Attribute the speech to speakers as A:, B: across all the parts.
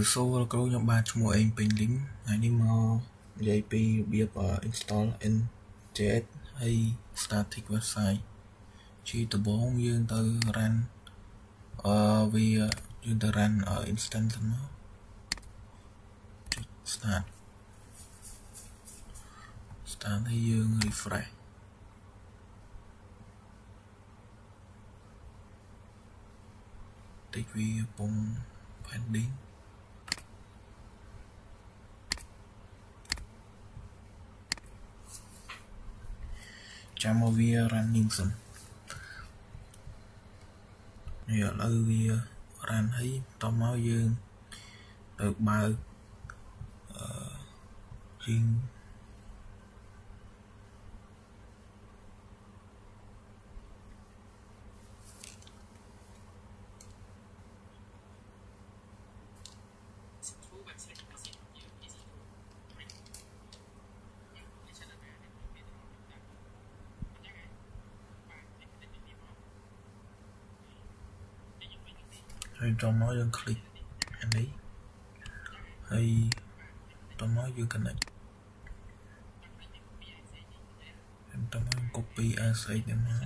A: số câu nhóm ba cho mỗi anh bình lính ngày đi mò dây pi bia install njs hay static website chỉ từ bốn dương từ run vì dương từ run ở instance nó start thấy dương refresh tích vi bông pending chamo via running xong giờ lâu via run thấy tao máu dương được bao riêng hay trong nó dương click anh ấy hay trong nó dương connect em trong nó copy asset để mà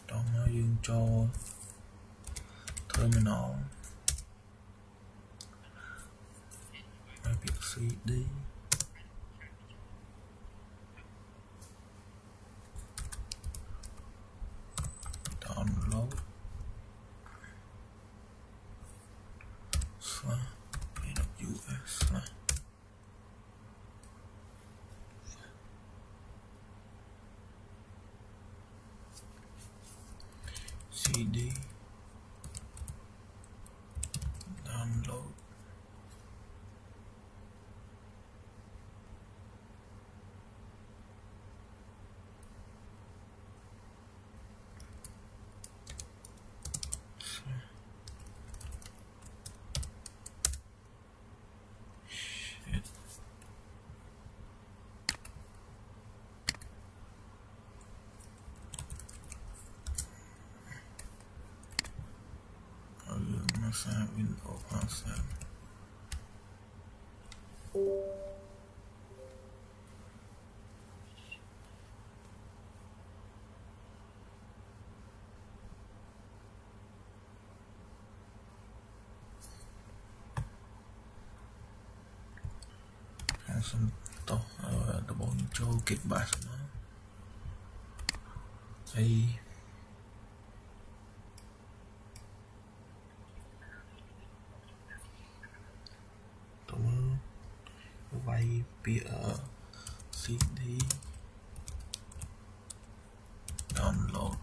A: trong nó dương cho terminal và việc cd download AWS cd download Masa window masa langsung toh ada muncul kit bass nó hay vay bia cd download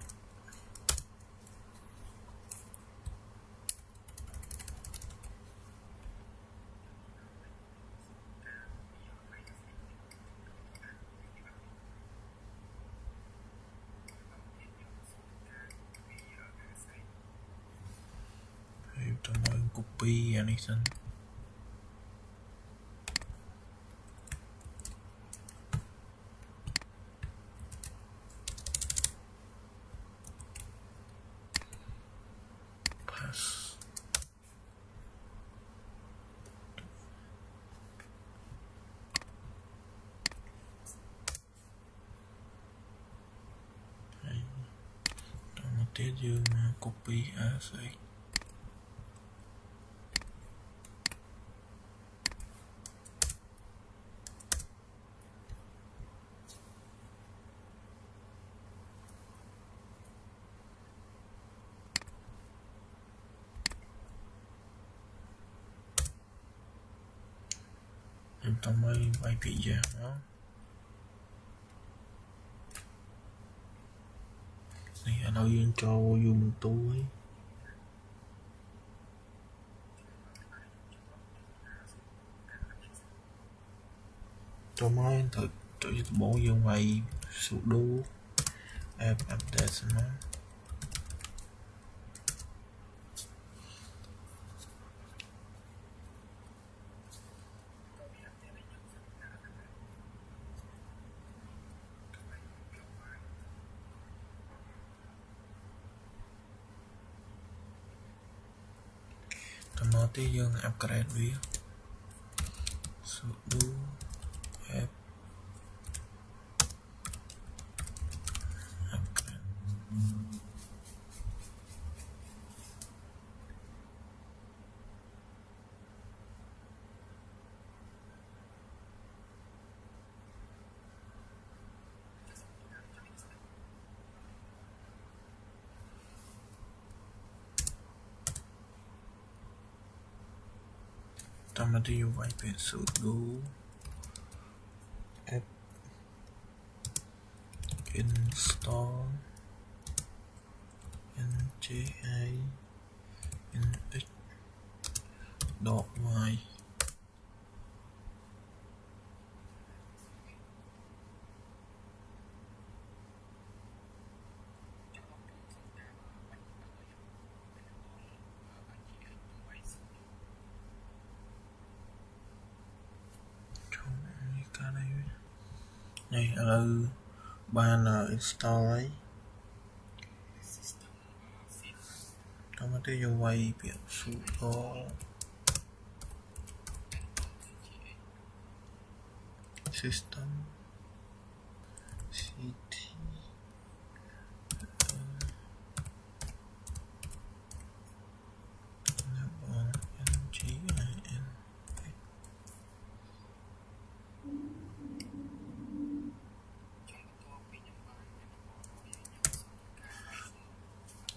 A: trong mọi copy anything tiết dương mà copy asset em trong mấy bài bị giảm đó này ở đâu yên cho vô mình túi cho mấy thực tự bố dương vay sudo app update nó តំណទីយើង upgrade វា sudo app upgrade តំណទីយើងវាយពាក្យ sudo app install nginx.y នេះឥឡូវបាន install ហើយតាមទៅយើងវាយពាក្យ sudo system ct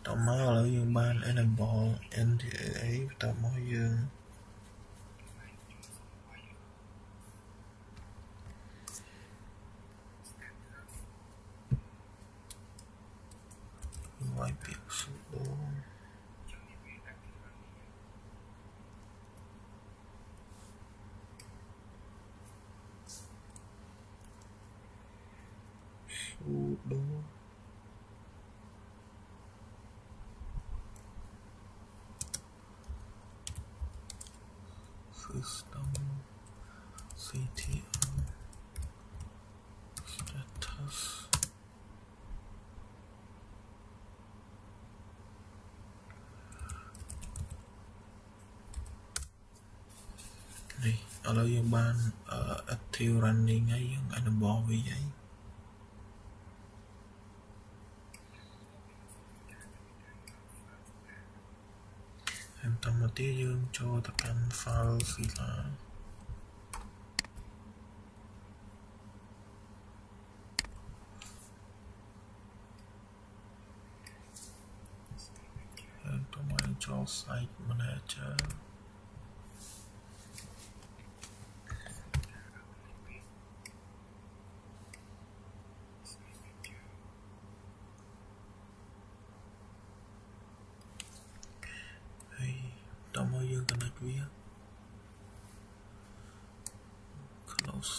A: តមកឥឡូវយើងបាន enable NDA តមកយើងវាយពាក្យ sudo system ctl status នេះឥឡូវយើងបាន active running ហើយយើង enable វាហើយតាមមកទៀតយើងចូលទៅកាន់ FileZilla ហើយទៅមកចូល Site Manager តមកយើង connect វា close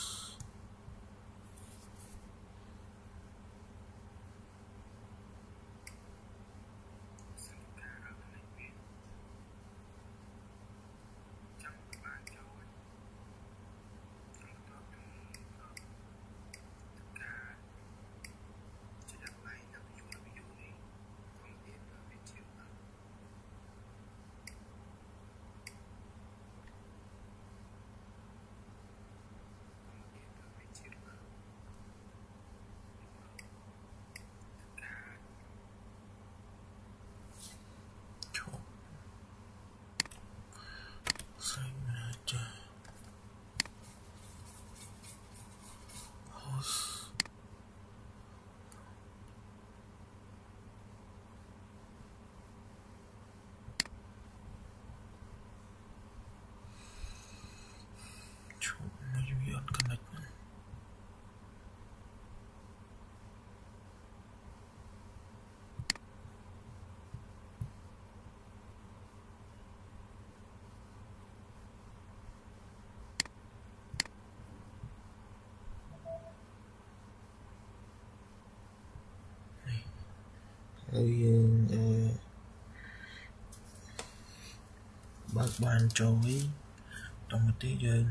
A: មកយើងអត់ connect ហើយយើងបើកបានចូលតមកទៀតយើង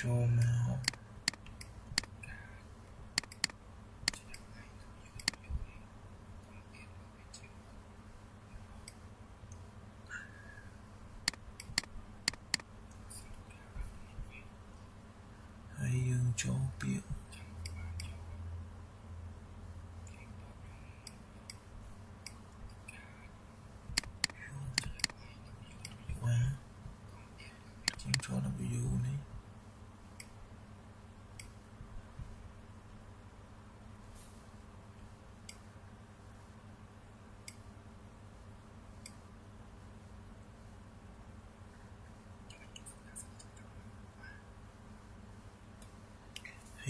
A: ចូលមក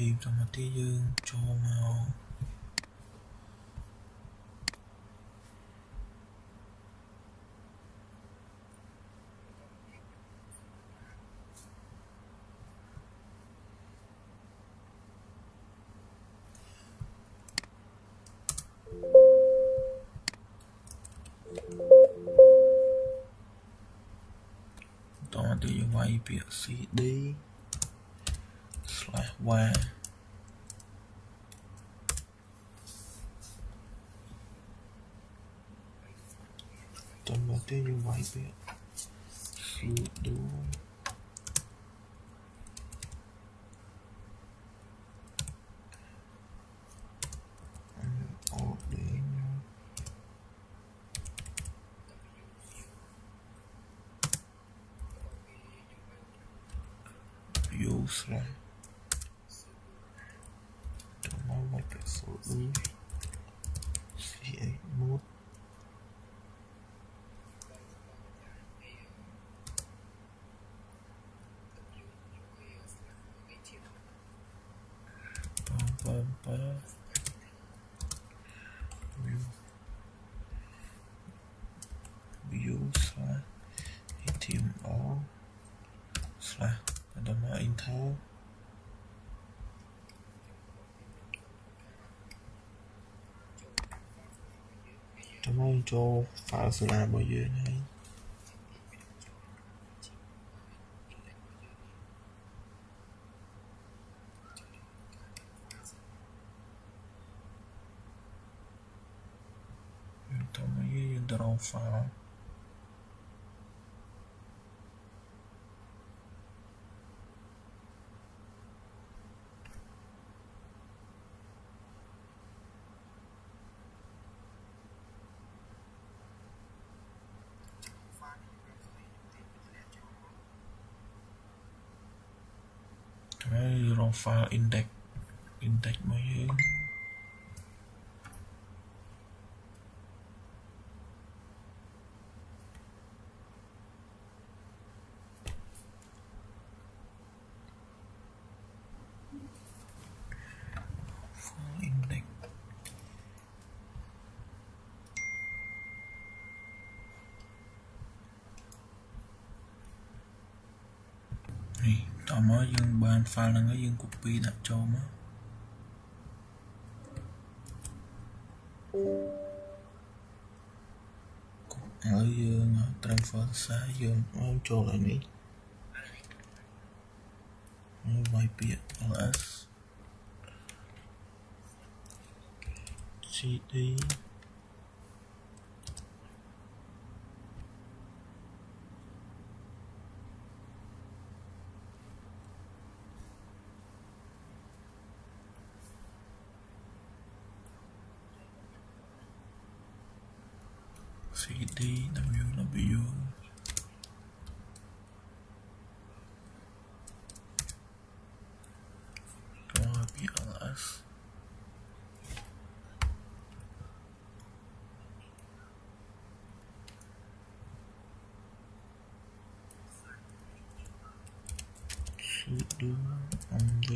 A: thì trong một tí dương cho màu trong tí dương quay việc cd slash qua trong một tí dương quay việc sudo view slash trong đó một cái số ứng C1 view slash HTML slash đồng là Intel trong đó cho file sẽ là bao nhiêu này trong đó với draw file draw file index bao nhiêu index này tao mới dương bàn file là cái dương copy đặt cho mà ở dương transfer xa dương cho lại này vài biệt ls cd cd ww pls sudo mv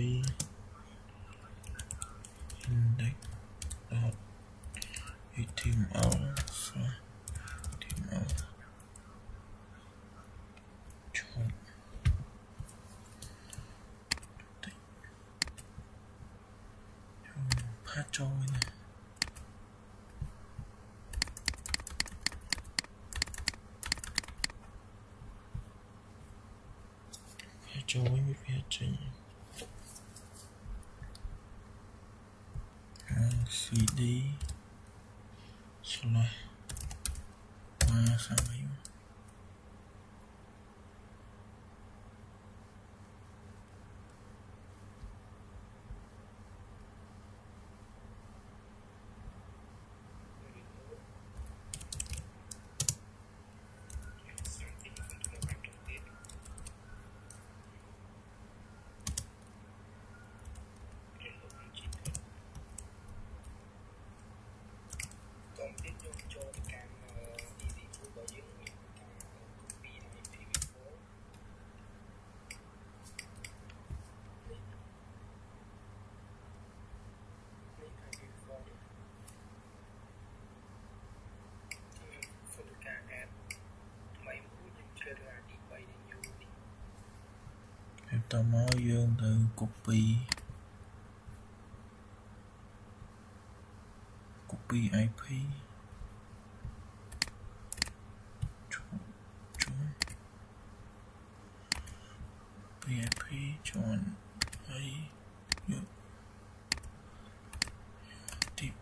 A: index dot html slash html chọn phát trôi này phát trôi với phía trên cd slash qua sang ấy
B: còn tiếp vô cho cam easy food bảo dưỡng
A: តមកយើងទៅ copy IP ជន់ហើយយកទី3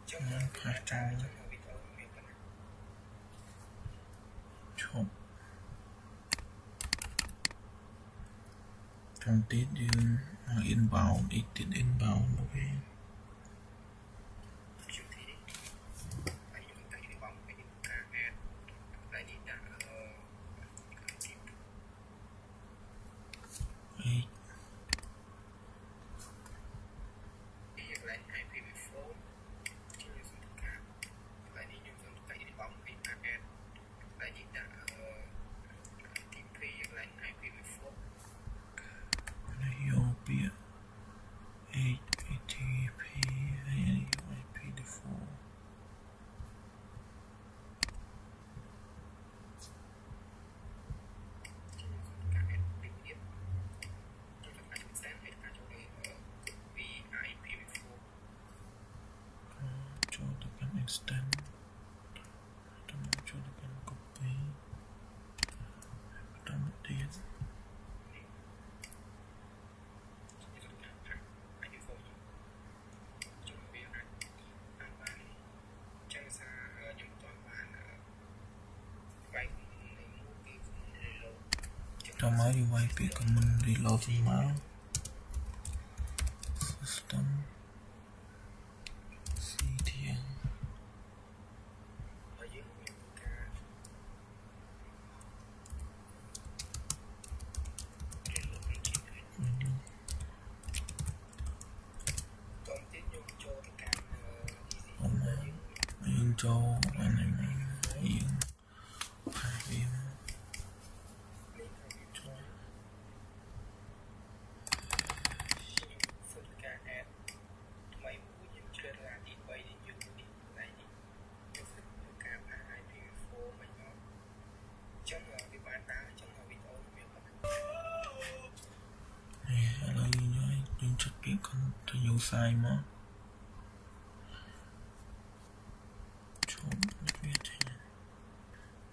A: ចាំផាសចូលឈប់trong tiếtយើងមក inbound អីទៀត inbound មកវិញextend ចូលទៅកាន់ copy តាមទៀតតមកយើងវាយពាក្យ common reload មក system cho anh em hiện phải viên này là những chất kiện con tôi nhiều sai mà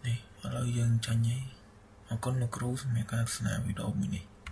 A: này, hello dân cho nhé. Con nó cruise mẹ ca snap video mình này.